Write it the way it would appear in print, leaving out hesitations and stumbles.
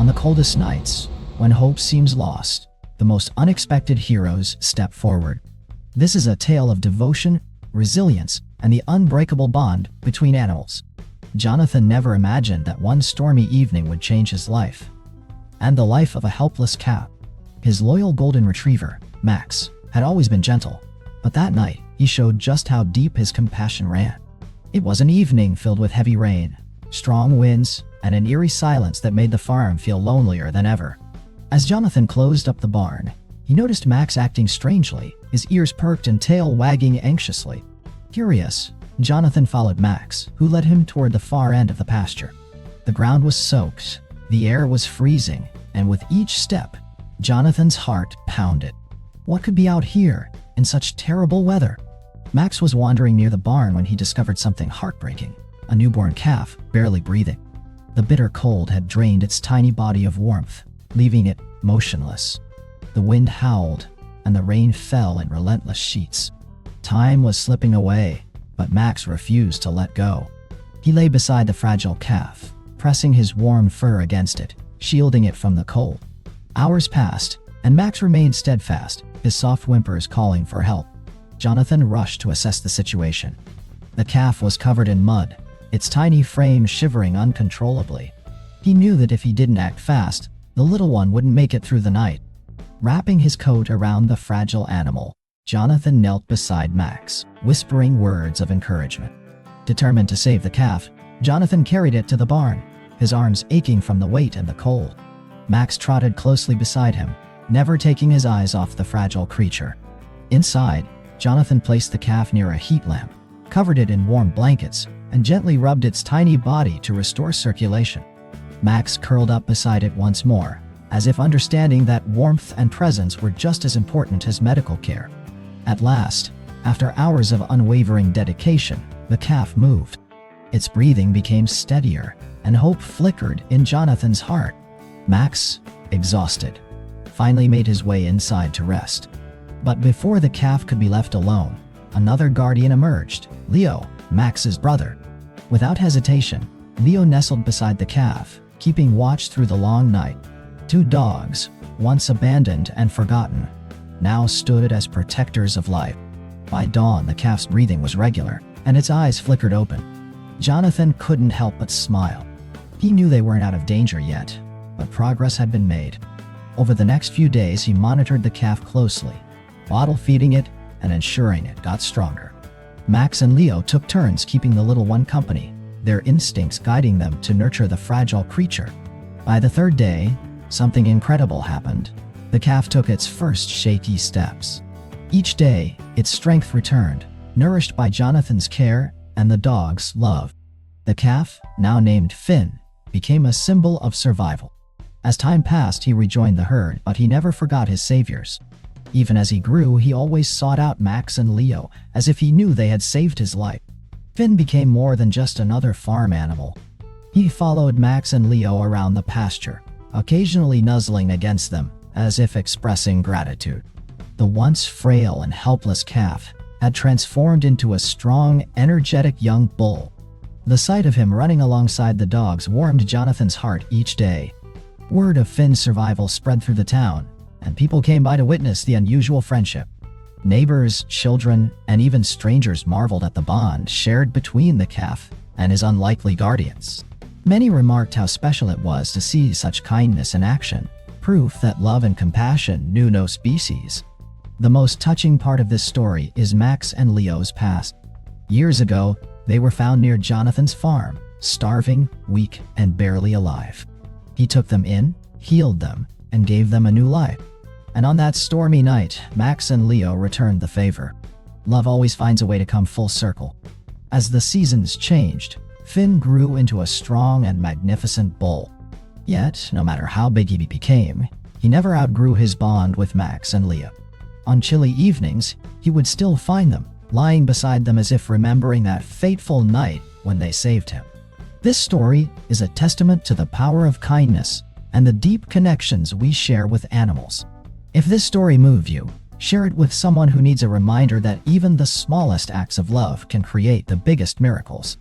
On the coldest nights, when hope seems lost, the most unexpected heroes step forward. This is a tale of devotion, resilience, and the unbreakable bond between animals. Jonathan never imagined that one stormy evening would change his life, and the life of a helpless cat. His loyal golden retriever, Max, had always been gentle, but that night he showed just how deep his compassion ran. It was an evening filled with heavy rain, strong winds, and an eerie silence that made the farm feel lonelier than ever. As Jonathan closed up the barn, he noticed Max acting strangely, his ears perked and tail wagging anxiously. Curious, Jonathan followed Max, who led him toward the far end of the pasture. The ground was soaked, the air was freezing, and with each step, Jonathan's heart pounded. What could be out here, in such terrible weather? Max was wandering near the barn when he discovered something heartbreaking: a newborn calf, barely breathing. The bitter cold had drained its tiny body of warmth, leaving it motionless. The wind howled, and the rain fell in relentless sheets. Time was slipping away, but Max refused to let go. He lay beside the fragile calf, pressing his warm fur against it, shielding it from the cold. Hours passed, and Max remained steadfast, his soft whimpers calling for help. Jonathan rushed to assess the situation. The calf was covered in mud, its tiny frame shivering uncontrollably. He knew that if he didn't act fast, the little one wouldn't make it through the night. Wrapping his coat around the fragile animal, Jonathan knelt beside Max, whispering words of encouragement. Determined to save the calf, Jonathan carried it to the barn, his arms aching from the weight and the cold. Max trotted closely beside him, never taking his eyes off the fragile creature. Inside, Jonathan placed the calf near a heat lamp, covered it in warm blankets, and gently rubbed its tiny body to restore circulation. Max curled up beside it once more, as if understanding that warmth and presence were just as important as medical care. At last, after hours of unwavering dedication, the calf moved. Its breathing became steadier, and hope flickered in Jonathan's heart. Max, exhausted, finally made his way inside to rest. But before the calf could be left alone, another guardian emerged: Leo, Max's brother. Without hesitation, Leo nestled beside the calf, keeping watch through the long night. Two dogs, once abandoned and forgotten, now stood as protectors of life. By dawn, the calf's breathing was regular, and its eyes flickered open. Jonathan couldn't help but smile. He knew they weren't out of danger yet, but progress had been made. Over the next few days, he monitored the calf closely, bottle feeding it and ensuring it got stronger. Max and Leo took turns keeping the little one company, their instincts guiding them to nurture the fragile creature. By the third day, something incredible happened. The calf took its first shaky steps. Each day, its strength returned, nourished by Jonathan's care and the dog's love. The calf, now named Finn, became a symbol of survival. As time passed, he rejoined the herd, but he never forgot his saviors. Even as he grew, he always sought out Max and Leo, as if he knew they had saved his life. Finn became more than just another farm animal. He followed Max and Leo around the pasture, occasionally nuzzling against them, as if expressing gratitude. The once frail and helpless calf had transformed into a strong, energetic young bull. The sight of him running alongside the dogs warmed Jonathan's heart each day. Word of Finn's survival spread through the town, and people came by to witness the unusual friendship. Neighbors, children, and even strangers marveled at the bond shared between the calf and his unlikely guardians. Many remarked how special it was to see such kindness in action, proof that love and compassion knew no species. The most touching part of this story is Max and Leo's past. Years ago, they were found near Jonathan's farm, starving, weak, and barely alive. He took them in, healed them, and gave them a new life. And on that stormy night, Max and Leo returned the favor. Love always finds a way to come full circle. As the seasons changed, Finn grew into a strong and magnificent bull. Yet, no matter how big he became, he never outgrew his bond with Max and Leo. On chilly evenings, he would still find them, lying beside them as if remembering that fateful night when they saved him. This story is a testament to the power of kindness and the deep connections we share with animals. If this story moved you, share it with someone who needs a reminder that even the smallest acts of love can create the biggest miracles.